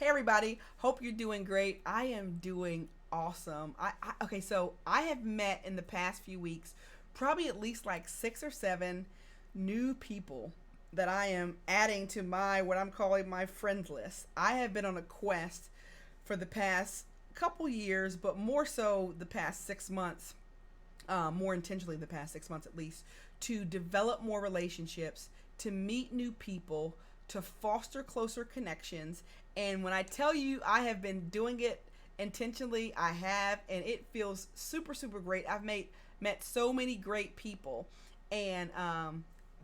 Hey everybody, hope you're doing great. I am doing awesome. Okay, so I have met in the past few weeks probably at least like 6 or 7 new people that I am adding to my what I'm calling my friend list. I have been on a quest for the past couple years, but more so the past 6 months, more intentionally the past 6 months at least, to develop more relationships, to meet new people, to foster closer connections. And when I tell you I have been doing it intentionally, I have, and it feels super, super great. I've met so many great people. And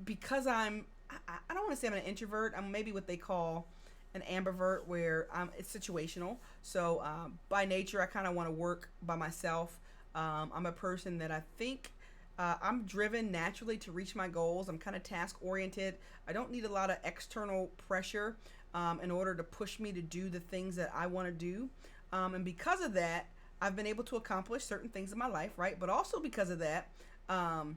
because I don't want to say I'm an introvert, I'm maybe what they call an ambivert, where it's situational. So by nature, I kind of want to work by myself. I'm a person that I think I'm driven naturally to reach my goals. I'm kind of task oriented. I don't need a lot of external pressure in order to push me to do the things that I want to do. And because of that, I've been able to accomplish certain things in my life, right? But also because of that, um,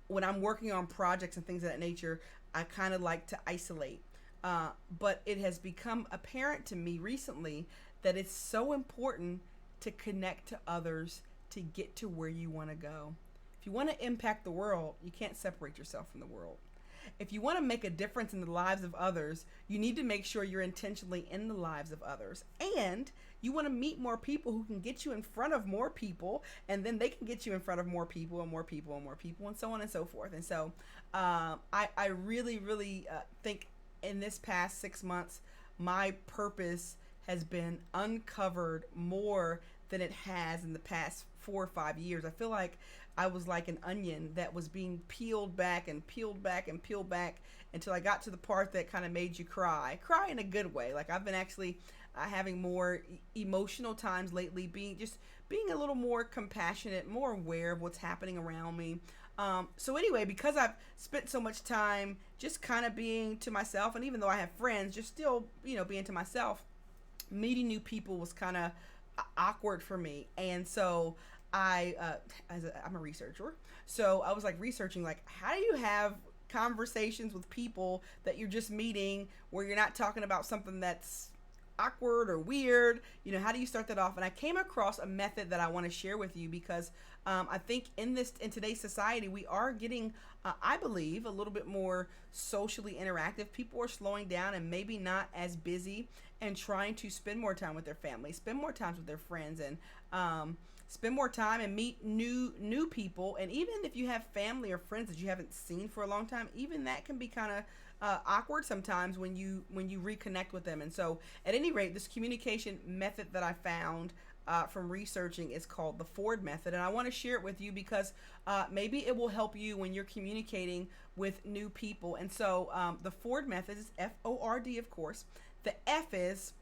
when I'm working on projects and things of that nature, I kind of like to isolate. But it has become apparent to me recently that it's so important to connect to others to get to where you want to go. If you want to impact the world, you can't separate yourself from the world. If you want to make a difference in the lives of others, you need to make sure you're intentionally in the lives of others. And you want to meet more people who can get you in front of more people, and then they can get you in front of more people and more people and more people, and so on and so forth. And so I really, really think in this past 6 months, my purpose has been uncovered more than it has in the past 4 or 5 years. I feel like I was like an onion that was being peeled back and peeled back and peeled back until I got to the part that kind of made you cry in a good way. Like I've been actually having more emotional times lately, being a little more compassionate, more aware of what's happening around me. So anyway, because I've spent so much time just kind of being to myself, and even though I have friends, just still being to myself, meeting new people was kind of awkward for me. And so I'm a researcher, so I was like researching, like, how do you have conversations with people that you're just meeting where you're not talking about something that's awkward or weird. How do you start that off? And I came across a method that I want to share with you because I think in today's society we are getting, I believe, a little bit more socially interactive. People are slowing down and maybe not as busy, and trying to spend more time with their family, spend more time with their friends, and spend more time and meet new people. And even if you have family or friends that you haven't seen for a long time, even that can be kind of awkward sometimes when you reconnect with them. And so, at any rate, this communication method that I found from researching is called the Ford method, and I want to share it with you because maybe it will help you when you're communicating with new people. And so, the Ford method is FORD, of course. The F is,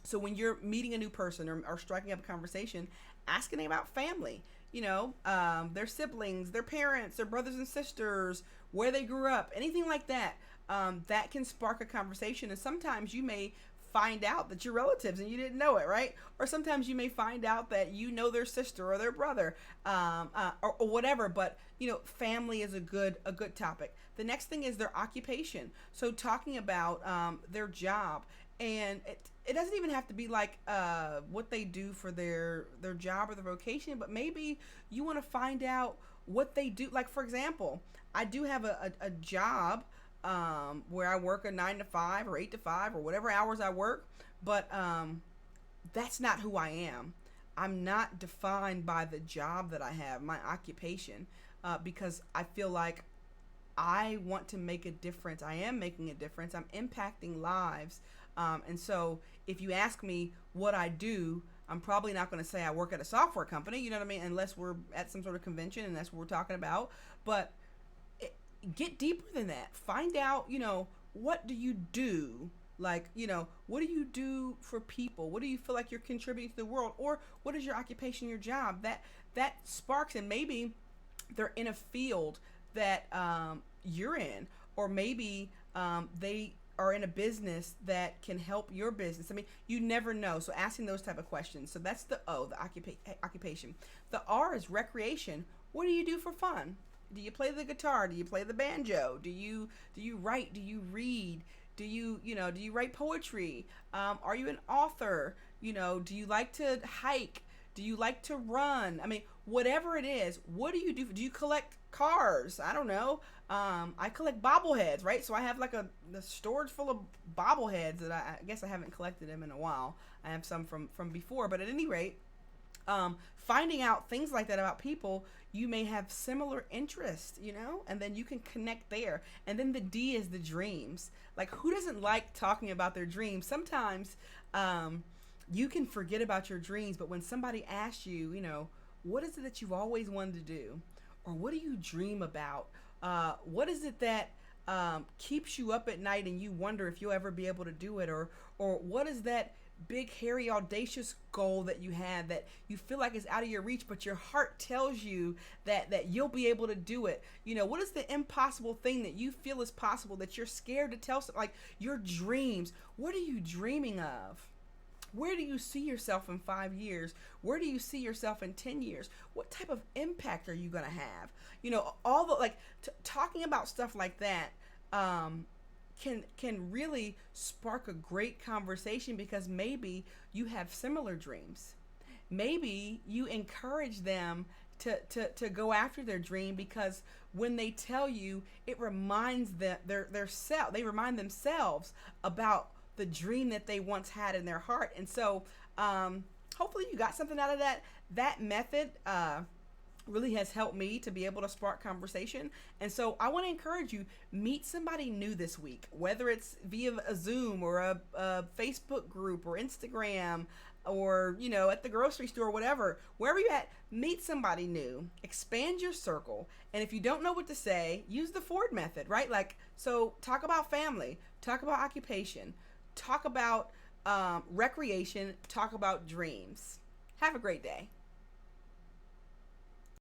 so when you're meeting a new person or striking up a conversation, asking about family. Their siblings, their parents, their brothers and sisters, where they grew up, anything like that. That can spark a conversation, and sometimes you may find out that you're relatives and you didn't know it, right? Or sometimes you may find out that you know their sister or their brother, or whatever. But family is a good topic. The next thing is their occupation. So talking about their job, and it doesn't even have to be like what they do for their job or their vocation, but maybe you want to find out what they do. Like, for example, I do have a job where I work a 9 to 5 or 8 to 5 or whatever hours I work, but that's not who I am. I'm not defined by the job that I have, my occupation, because I feel like I want to make a difference. I am making a difference. I'm impacting lives. And so if you ask me what I do, I'm probably not going to say I work at a software company, you know what I mean? Unless we're at some sort of convention and that's what we're talking about. But get deeper than that. Find out, what do you do? Like, what do you do for people? What do you feel like you're contributing to the world? Or what is your occupation, your job? That sparks, and maybe they're in a field that you're in, or maybe they are in a business that can help your business. I mean, you never know. So asking those type of questions. So that's the O, the occupation. The R is recreation. What do you do for fun? Do you play the guitar? Do you play the banjo? Do you write? Do you read? Do you write poetry? Are you an author? Do you like to hike? Do you like to run? I mean, whatever it is, what do you do? Do you collect cars? I don't know. I collect bobbleheads, right? So I have like the storage full of bobbleheads that I guess I haven't collected them in a while. I have some from before, but at any rate, finding out things like that about people, you may have similar interests, and then you can connect there. And then the D is the dreams. Like, who doesn't like talking about their dreams? Sometimes you can forget about your dreams, but when somebody asks you, what is it that you've always wanted to do? Or what do you dream about? What is it that keeps you up at night and you wonder if you'll ever be able to do it? Or what is that big, hairy, audacious goal that you have that you feel like is out of your reach, but your heart tells you that you'll be able to do it? What is the impossible thing that you feel is possible that you're scared to tell? Like your dreams. What are you dreaming of? Where do you see yourself in 5 years? Where do you see yourself in 10 years? What type of impact are you going to have? All the talking about stuff like that can really spark a great conversation, because maybe you have similar dreams. Maybe you encourage them to go after their dream, because when they tell you, it reminds them they remind themselves about the dream that they once had in their heart. And so hopefully you got something out of that method. Really has helped me to be able to spark conversation. And so I want to encourage you, meet somebody new this week, whether it's via a Zoom or a Facebook group or Instagram or, at the grocery store, whatever, wherever you're at, meet somebody new, expand your circle. And if you don't know what to say, use the Ford method, right? So talk about family, talk about occupation, talk about recreation, talk about dreams. Have a great day.